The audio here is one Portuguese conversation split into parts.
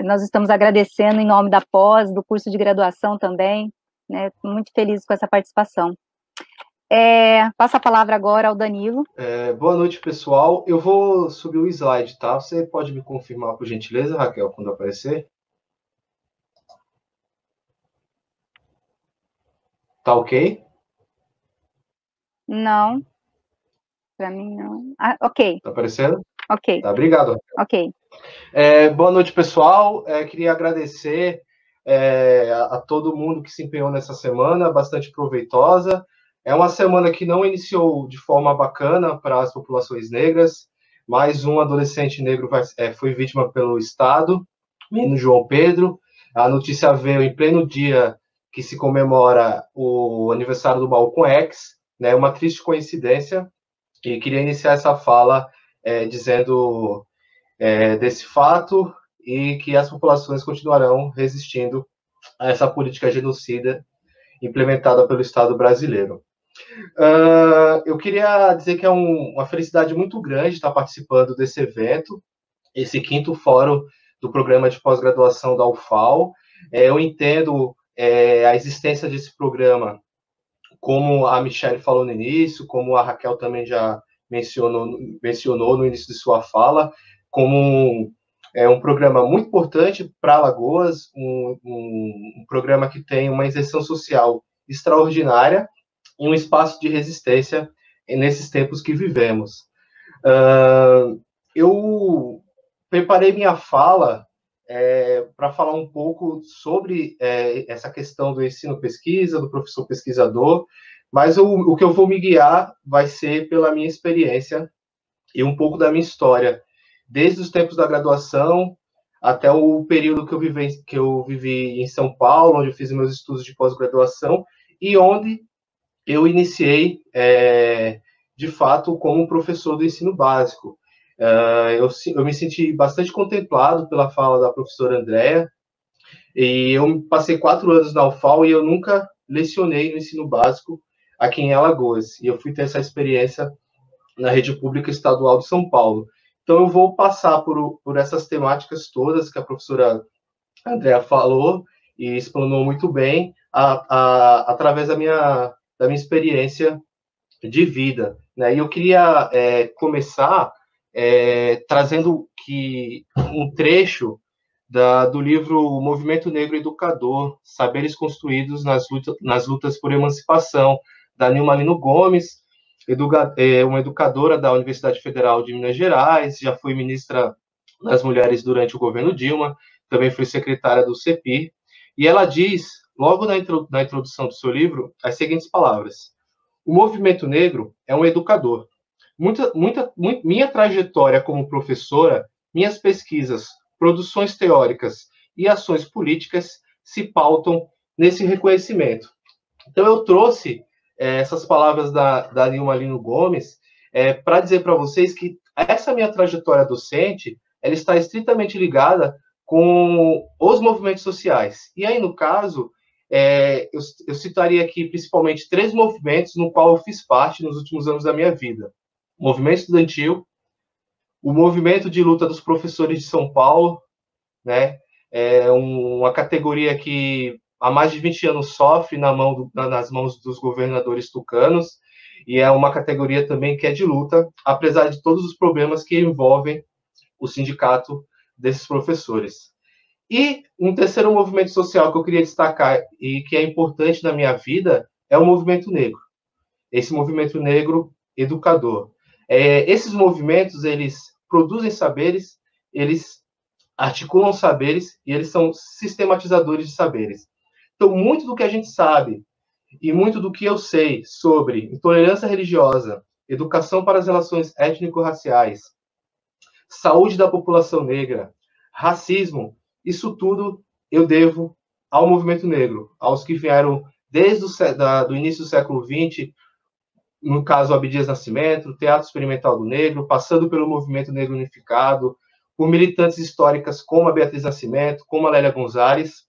nós estamos agradecendo em nome da pós, do curso de graduação também, né? Muito feliz com essa participação. Passo a palavra agora ao Danilo. Boa noite, pessoal. Eu vou subir o slide, tá? Você pode me confirmar, por gentileza, Raquel, quando aparecer? Tá ok? Não. Para mim, não. Ok. Tá aparecendo? Ok. Tá, obrigado, Raquel. Ok. Boa noite, pessoal. Queria agradecer a todo mundo que se empenhou nessa semana, bastante proveitosa. É uma semana que não iniciou de forma bacana para as populações negras. Mais um adolescente negro foi vítima pelo Estado, menino João Pedro. A notícia veio em pleno dia que se comemora o aniversário do Malcolm X, né? Uma triste coincidência. E queria iniciar essa fala dizendo desse fato e que as populações continuarão resistindo a essa política genocida implementada pelo Estado brasileiro. Eu queria dizer que é uma felicidade muito grande estar participando desse evento, esse 5º fórum do programa de pós-graduação da UFAL. Eu entendo a existência desse programa, como a Michelle falou no início, como a Raquel também já mencionou no início de sua fala, como um programa muito importante para Alagoas, um programa que tem uma inserção social extraordinária e um espaço de resistência nesses tempos que vivemos. Eu preparei minha fala para falar um pouco sobre essa questão do ensino-pesquisa, do professor pesquisador, mas o que eu vou me guiar vai ser pela minha experiência e um pouco da minha história, desde os tempos da graduação até o período que eu vivi em São Paulo, onde eu fiz meus estudos de pós-graduação e onde eu iniciei, de fato, como professor do ensino básico. Eu me senti bastante contemplado pela fala da professora Andréa, e eu passei 4 anos na UFAL e eu nunca lecionei no ensino básico aqui em Alagoas, e eu fui ter essa experiência na rede pública estadual de São Paulo. Então, eu vou passar por essas temáticas todas que a professora Andréa falou e explanou muito bem, através da minha experiência de vida, né? E eu queria começar trazendo um trecho do livro O Movimento Negro Educador, Saberes Construídos nas Lutas por Emancipação, da Nilma Lino Gomes, uma educadora da Universidade Federal de Minas Gerais, já foi ministra das Mulheres durante o governo Dilma, também foi secretária do CEPIR, e ela diz, logo na introdução do seu livro, as seguintes palavras: o movimento negro é um educador. Minha trajetória como professora, minhas pesquisas, produções teóricas e ações políticas se pautam nesse reconhecimento. Então, eu trouxe essas palavras da Nilma Lino Gomes para dizer para vocês que essa minha trajetória docente ela está estritamente ligada com os movimentos sociais. E aí, no caso, eu citaria aqui principalmente 3 movimentos no qual eu fiz parte nos últimos anos da minha vida. O movimento estudantil, o movimento de luta dos professores de São Paulo, né? Uma categoria que há mais de 20 anos sofre nas mãos dos governadores tucanos, e é uma categoria também que é de luta, apesar de todos os problemas que envolvem o sindicato desses professores. E um terceiro movimento social que eu queria destacar e que é importante na minha vida é o movimento negro. Esse movimento negro educador. Esses movimentos, eles produzem saberes, eles articulam saberes e eles são sistematizadores de saberes. Então, muito do que a gente sabe e muito do que eu sei sobre intolerância religiosa, educação para as relações étnico-raciais, saúde da população negra, racismo, isso tudo eu devo ao movimento negro, aos que vieram desde do início do século XX, no caso Abdias Nascimento, o Teatro Experimental do Negro, passando pelo Movimento Negro Unificado, por militantes históricas como a Beatriz Nascimento, como a Lélia Gonzalez,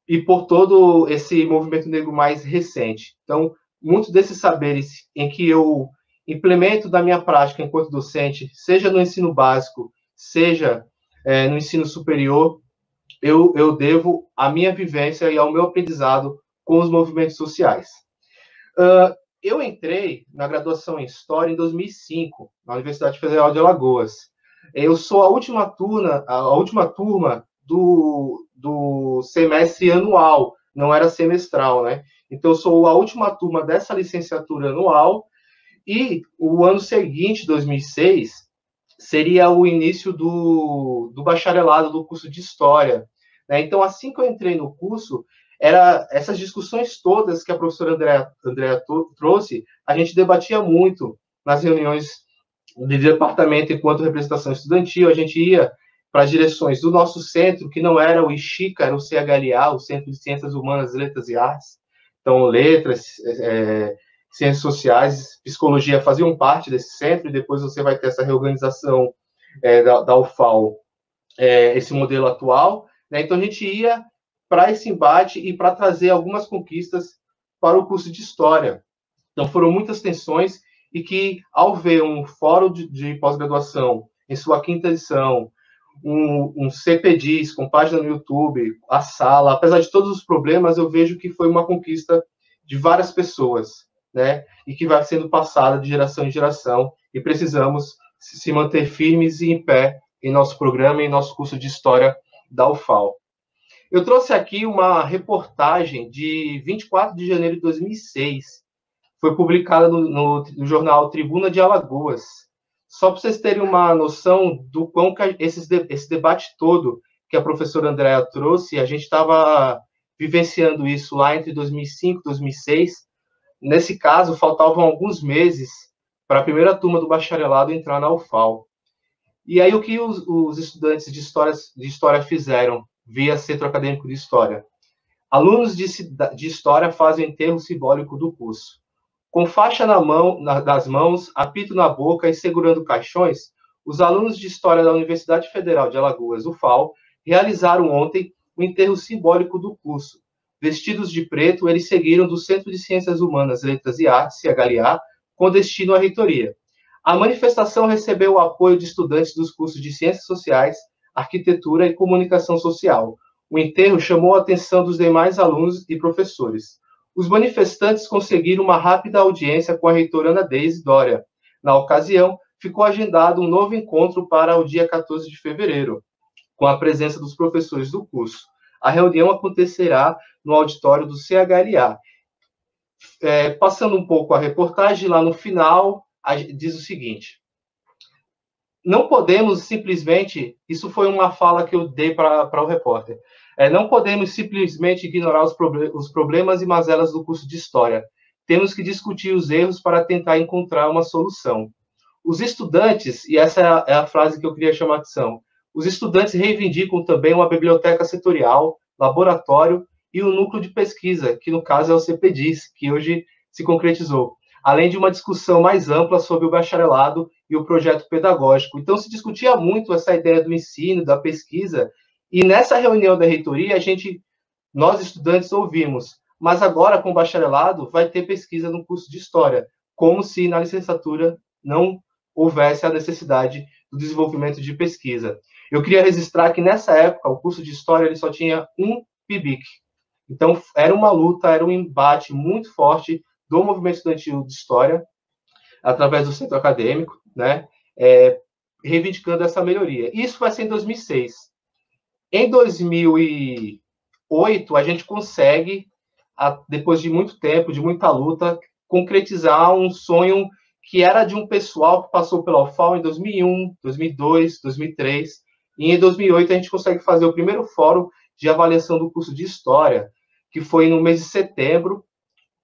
e por todo esse movimento negro mais recente. Então, muitos desses saberes em que eu implemento da minha prática enquanto docente, seja no ensino básico, seja no ensino superior, eu devo à minha vivência e ao meu aprendizado com os movimentos sociais. Eu entrei na graduação em História em 2005, na Universidade Federal de Alagoas. Eu sou a última turma do semestre anual, não era semestral, né? Então, eu sou a última turma dessa licenciatura anual, e o ano seguinte, 2006, seria o início do bacharelado do curso de História, né? Então, assim que eu entrei no curso, essas discussões todas que a professora Andréa trouxe, a gente debatia muito nas reuniões de departamento enquanto representação estudantil. A gente ia para as direções do nosso centro, que não era o IXICA, era o CHLA, o Centro de Ciências Humanas, Letras e Artes. Então, letras, ciências sociais, psicologia faziam parte desse centro, e depois você vai ter essa reorganização da UFAL, esse modelo atual, né? Então, a gente ia para esse embate e para trazer algumas conquistas para o curso de História. Então, foram muitas tensões, e que, ao ver um fórum de pós-graduação em sua quinta edição, um CPDIS com página no YouTube, a sala, apesar de todos os problemas, eu vejo que foi uma conquista de várias pessoas, né? E que vai sendo passada de geração em geração, e precisamos se manter firmes e em pé em nosso programa e em nosso curso de História da UFAL. Eu trouxe aqui uma reportagem de 24 de janeiro de 2006, foi publicada no jornal Tribuna de Alagoas. Só para vocês terem uma noção do quão esse debate todo que a professora Andréa trouxe, a gente estava vivenciando isso lá entre 2005 e 2006. Nesse caso, faltavam alguns meses para a primeira turma do bacharelado entrar na UFAL. E aí, o que os estudantes de história fizeram via Centro Acadêmico de História? Alunos de História fazem o enterro simbólico do curso. Com faixa das mãos, apito na boca e segurando caixões, os alunos de História da Universidade Federal de Alagoas, UFAL, realizaram ontem o enterro simbólico do curso. Vestidos de preto, eles seguiram do Centro de Ciências Humanas, Letras e Artes, CHLA, com destino à reitoria. A manifestação recebeu o apoio de estudantes dos cursos de Ciências Sociais, Arquitetura e Comunicação Social. O enterro chamou a atenção dos demais alunos e professores. Os manifestantes conseguiram uma rápida audiência com a reitora Ana Deise Dória. Na ocasião, ficou agendado um novo encontro para o dia 14 de fevereiro, com a presença dos professores do curso. A reunião acontecerá no auditório do CHLA. Passando um pouco a reportagem, lá no final, diz o seguinte: não podemos simplesmente, isso foi uma fala que eu dei para o repórter, não podemos simplesmente ignorar os problemas e mazelas do curso de História. Temos que discutir os erros para tentar encontrar uma solução. Os estudantes, e essa é a frase que eu queria chamar a atenção, os estudantes reivindicam também uma biblioteca setorial, laboratório e um núcleo de pesquisa, que no caso é o CPDIS, que hoje se concretizou, além de uma discussão mais ampla sobre o bacharelado e o projeto pedagógico. Então, se discutia muito essa ideia do ensino, da pesquisa, e nessa reunião da reitoria, nós estudantes ouvimos, mas agora com o bacharelado vai ter pesquisa no curso de História, como se na licenciatura não houvesse a necessidade do desenvolvimento de pesquisa. Eu queria registrar que nessa época o curso de História ele só tinha um PIBIC. Então, era uma luta, era um embate muito forte do movimento estudantil de História, através do centro acadêmico, né, reivindicando essa melhoria. Isso vai ser em 2006. Em 2008, a gente consegue, depois de muito tempo, de muita luta, concretizar um sonho que era de um pessoal que passou pela UFAL em 2001, 2002, 2003, e em 2008 a gente consegue fazer o primeiro fórum de avaliação do curso de História, que foi no mês de setembro,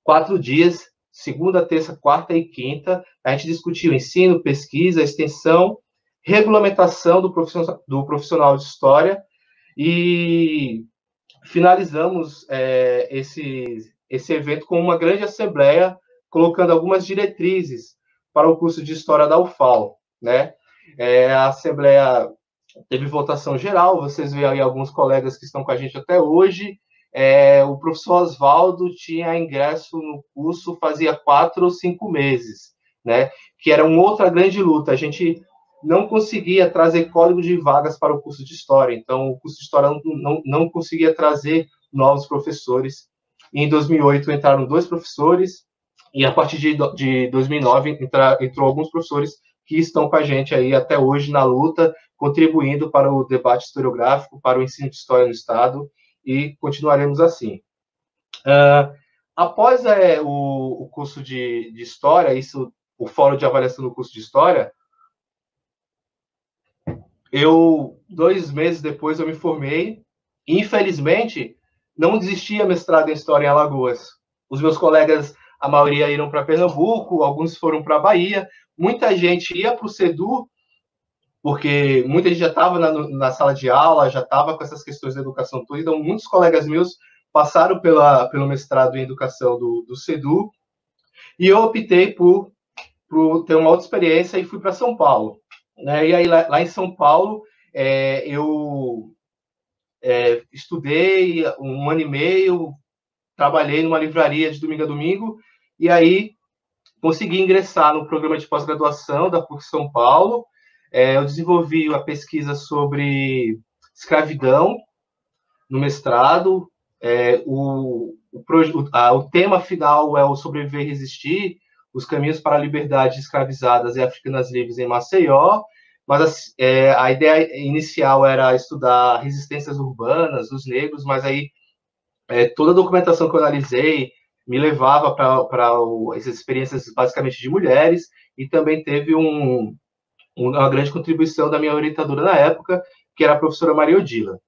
4 dias, segunda, terça, quarta e quinta. A gente discutiu ensino, pesquisa, extensão, regulamentação do profissional de História, e finalizamos esse evento com uma grande assembleia, colocando algumas diretrizes para o curso de História da UFAL, né? A assembleia teve votação geral, vocês veem aí alguns colegas que estão com a gente até hoje. O professor Oswaldo tinha ingresso no curso fazia 4 ou 5 meses, né? Que era uma outra grande luta. A gente não conseguia trazer código de vagas para o curso de História. Então, o curso de História não conseguia trazer novos professores. E em 2008 entraram 2 professores, e a partir de 2009 entrou alguns professores que estão com a gente aí até hoje na luta, contribuindo para o debate historiográfico, para o ensino de História no Estado, e continuaremos assim. Após o curso de História, o Fórum de Avaliação do Curso de História, 2 meses depois, eu me formei, e, infelizmente, não desisti a mestrado em História em Alagoas. Os meus colegas, a maioria iram para Pernambuco, alguns foram para a Bahia, muita gente ia para o CEDU, porque muita gente já estava na sala de aula, já estava com essas questões da educação toda, então muitos colegas meus passaram pelo mestrado em Educação do CEDU, e eu optei por ter uma outra experiência e fui para São Paulo. Né? E aí, lá em São Paulo, eu estudei 1 ano e meio, trabalhei numa livraria de domingo a domingo, e aí consegui ingressar no programa de pós-graduação da PUC São Paulo. Eu desenvolvi uma pesquisa sobre escravidão no mestrado. O tema final é o Sobreviver e Resistir, os caminhos para a liberdade de escravizadas e africanas livres em Maceió, mas a ideia inicial era estudar resistências urbanas dos negros, mas aí toda a documentação que eu analisei me levava para essas experiências basicamente de mulheres, e também teve uma grande contribuição da minha orientadora na época, que era a professora Maria Odila.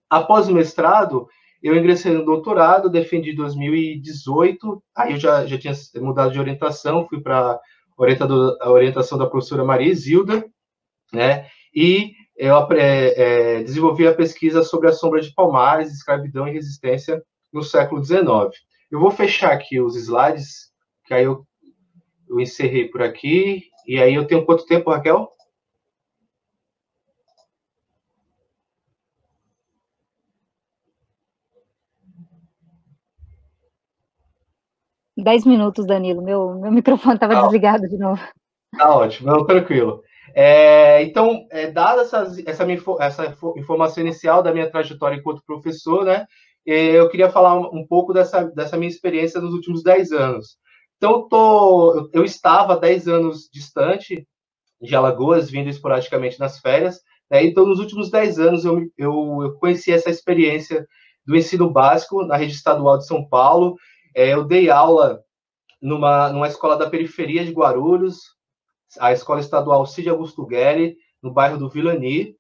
Após o mestrado, eu ingressei no doutorado, defendi em 2018, aí eu já tinha mudado de orientação, fui para a orientação da professora Maria Isilda, né? E eu desenvolvi a pesquisa sobre a sombra de Palmares, escravidão e resistência no século XIX. Eu vou fechar aqui os slides, que aí eu encerrei por aqui, e aí eu tenho quanto tempo, Raquel? Dez minutos, Danilo. Meu microfone estava desligado de novo. Tá ótimo, não, tranquilo. Então, dada essa informação inicial da minha trajetória enquanto professor, né, eu queria falar um pouco dessa minha experiência nos últimos 10 anos. Então, eu estava 10 anos distante de Alagoas, vindo esporadicamente nas férias, né, então, nos últimos 10 anos, eu conheci essa experiência do ensino básico na rede estadual de São Paulo. Eu dei aula numa escola da periferia de Guarulhos, a Escola Estadual Cide Augusto Guerri, no bairro do Vilani.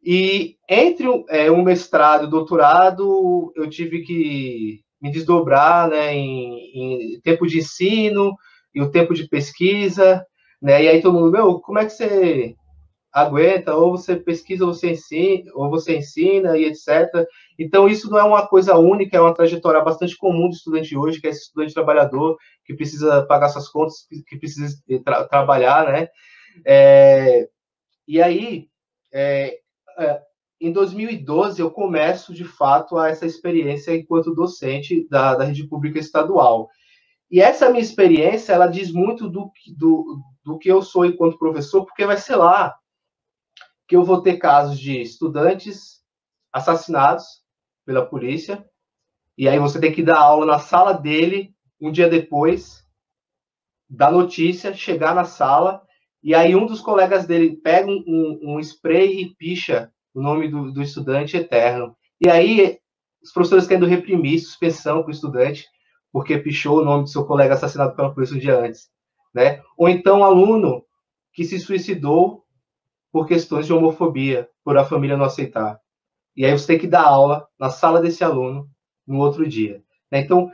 E entre um mestrado e o doutorado, eu tive que me desdobrar, né, em tempo de ensino e o tempo de pesquisa, né, e aí todo mundo, como é que você aguenta? Ou você pesquisa, ou você ensina, e etc. Então, isso não é uma coisa única, é uma trajetória bastante comum do estudante hoje, que é esse estudante trabalhador, que precisa pagar suas contas, que precisa trabalhar, né? E aí, em 2012, eu começo, de fato, essa experiência enquanto docente da rede pública estadual. E essa minha experiência, ela diz muito do que eu sou enquanto professor, porque vai ser lá que eu vou ter casos de estudantes assassinados pela polícia, e aí você tem que dar aula na sala dele um dia depois da notícia, chegar na sala, e aí um dos colegas dele pega um spray e picha o nome do estudante eterno. E aí os professores querendo reprimir suspensão para o estudante, porque pichou o nome do seu colega assassinado pela polícia um dia antes. Né? Ou então um aluno que se suicidou por questões de homofobia, por a família não aceitar. E aí você tem que dar aula na sala desse aluno no outro dia. Né? Então,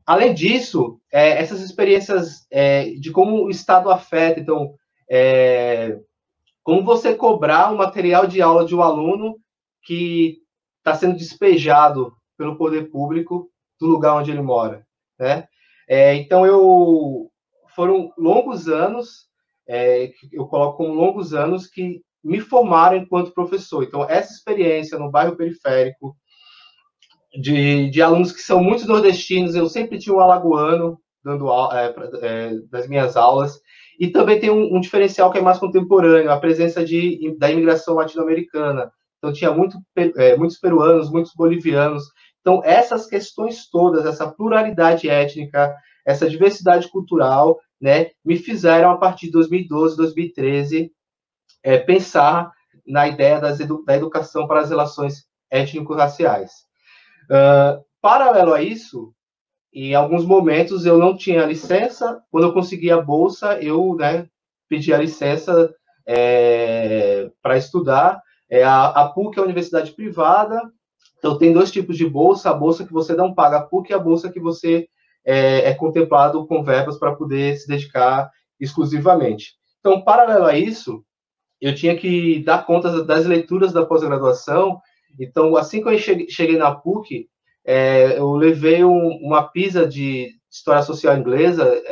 além disso, essas experiências de como o Estado afeta, então, como você cobrar um material de aula de um aluno que está sendo despejado pelo poder público do lugar onde ele mora. Né? Então, foram longos anos, eu coloco como longos anos, que me formaram enquanto professor. Então, essa experiência no bairro periférico, de alunos que são muito nordestinos, eu sempre tinha um alagoano das minhas aulas. E também tem um diferencial que é mais contemporâneo, a presença da imigração latino-americana. Então, tinha muitos peruanos, muitos bolivianos. Então, essas questões todas, essa pluralidade étnica, essa diversidade cultural, né, me fizeram, a partir de 2012, 2013, pensar na ideia da educação para as relações étnico-raciais. Paralelo a isso, em alguns momentos eu não tinha licença. Quando eu consegui a bolsa, eu, né, pedi a licença para estudar. A PUC é a universidade privada, então tem dois tipos de bolsa: a bolsa que você não paga a PUC e a bolsa que você é contemplado com verbas para poder se dedicar exclusivamente. Então, paralelo a isso, eu tinha que dar conta das leituras da pós-graduação. Então, assim que eu cheguei na PUC, eu levei uma pisa de História Social Inglesa,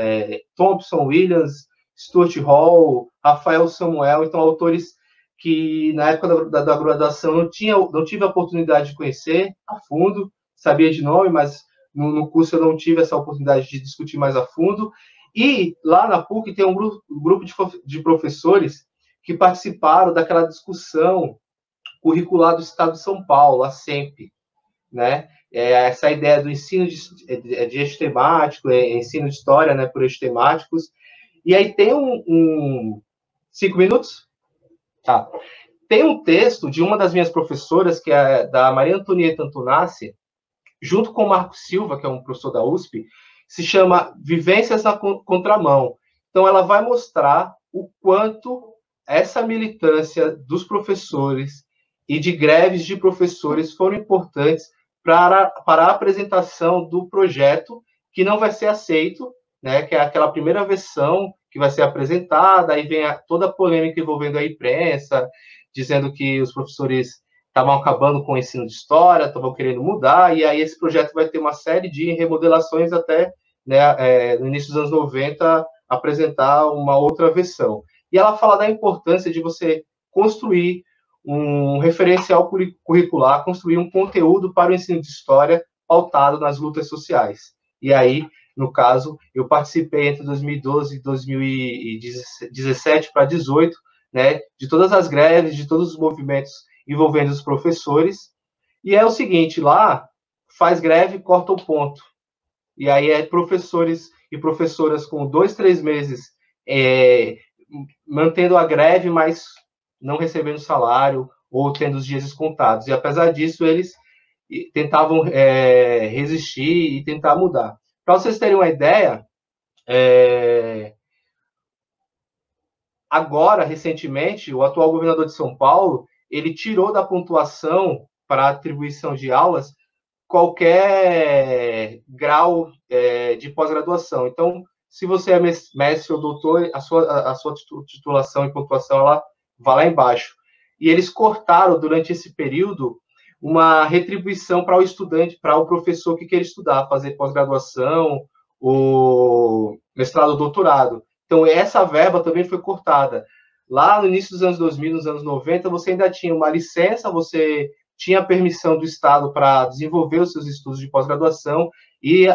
Thompson, Williams, Stuart Hall, Rafael Samuel, então autores que na época da graduação não tive a oportunidade de conhecer a fundo, sabia de nome, mas no curso eu não tive essa oportunidade de discutir mais a fundo. E lá na PUC tem um grupo de professores que participaram daquela discussão curricular do Estado de São Paulo, a SEMP, né? Essa ideia do ensino de eixo temático, ensino de história, né, por eixos temáticos. E aí tem 5 minutos? Tá. Tem um texto de uma das minhas professoras, que é da Maria Antonieta Antonassi, junto com o Marco Silva, que é um professor da USP, se chama Vivências na Contramão. Então, ela vai mostrar o quanto essa militância dos professores e de greves de professores foram importantes para a apresentação do projeto, que não vai ser aceito, né, que é aquela primeira versão que vai ser apresentada, aí vem toda a polêmica envolvendo a imprensa, dizendo que os professores estavam acabando com o ensino de história, estavam querendo mudar, e aí esse projeto vai ter uma série de remodelações até, né, no início dos anos 90, apresentar uma outra versão. E ela fala da importância de você construir um referencial curricular, construir um conteúdo para o ensino de história pautado nas lutas sociais. E aí, no caso, eu participei entre 2012 e 2017 para 2018, né, de todas as greves, de todos os movimentos envolvendo os professores. E é o seguinte, lá faz greve, corta o ponto. E aí professores e professoras com 2, 3 meses mantendo a greve, mas não recebendo salário ou tendo os dias descontados. E apesar disso, eles tentavam resistir e tentar mudar. Para vocês terem uma ideia, agora, recentemente, o atual governador de São Paulo, ele tirou da pontuação para atribuição de aulas qualquer grau de pós-graduação. Então, se você é mestre ou doutor, a sua titulação e pontuação, ela vai lá embaixo. E eles cortaram, durante esse período, uma retribuição para o estudante, para o professor que quer estudar, fazer pós-graduação, ou mestrado ou doutorado. Então, essa verba também foi cortada. Lá no início dos anos 2000, nos anos 90, você ainda tinha uma licença, você tinha a permissão do Estado para desenvolver os seus estudos de pós-graduação, e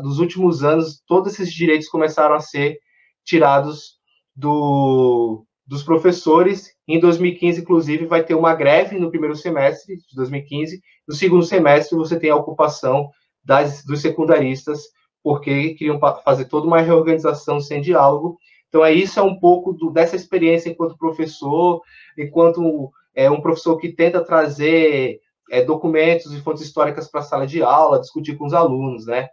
nos últimos anos, todos esses direitos começaram a ser tirados dos professores. Em 2015, inclusive, vai ter uma greve no primeiro semestre de 2015. No segundo semestre, você tem a ocupação dos secundaristas, porque queriam fazer toda uma reorganização sem diálogo. Então, isso é um pouco dessa experiência enquanto professor, enquanto um professor que tenta trazer documentos e fontes históricas para a sala de aula, discutir com os alunos, né?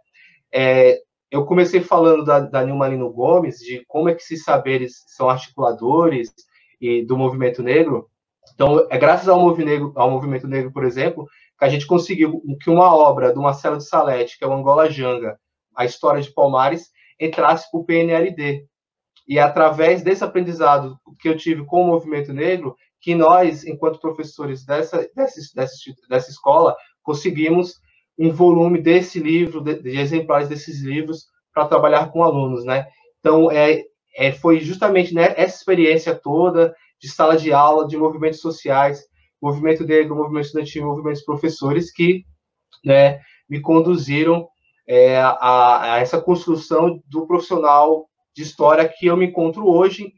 Eu comecei falando da Nilma Lino Gomes, de como é que esses saberes são articuladores e do movimento negro. Então, é graças ao movimento negro, por exemplo, que a gente conseguiu que uma obra do Marcelo de Salete, que é o Angola Janga, a história de Palmares, entrasse para o PNLD. E através desse aprendizado que eu tive com o movimento negro, que nós, enquanto professores dessa escola, conseguimos um volume desse livro, de exemplares desses livros, para trabalhar com alunos, né? Então, foi justamente, né, essa experiência toda de sala de aula, de movimentos sociais, movimento negro, movimento estudantil, movimentos professores, que, né, me conduziram a essa construção do profissional de história que eu me encontro hoje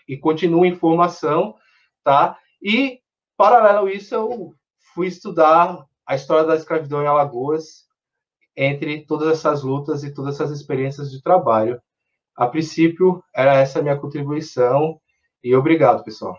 e continuo em formação, tá? E, paralelo a isso, eu fui estudar a história da escravidão em Alagoas, entre todas essas lutas e todas essas experiências de trabalho. A princípio, era essa a minha contribuição, e obrigado, pessoal.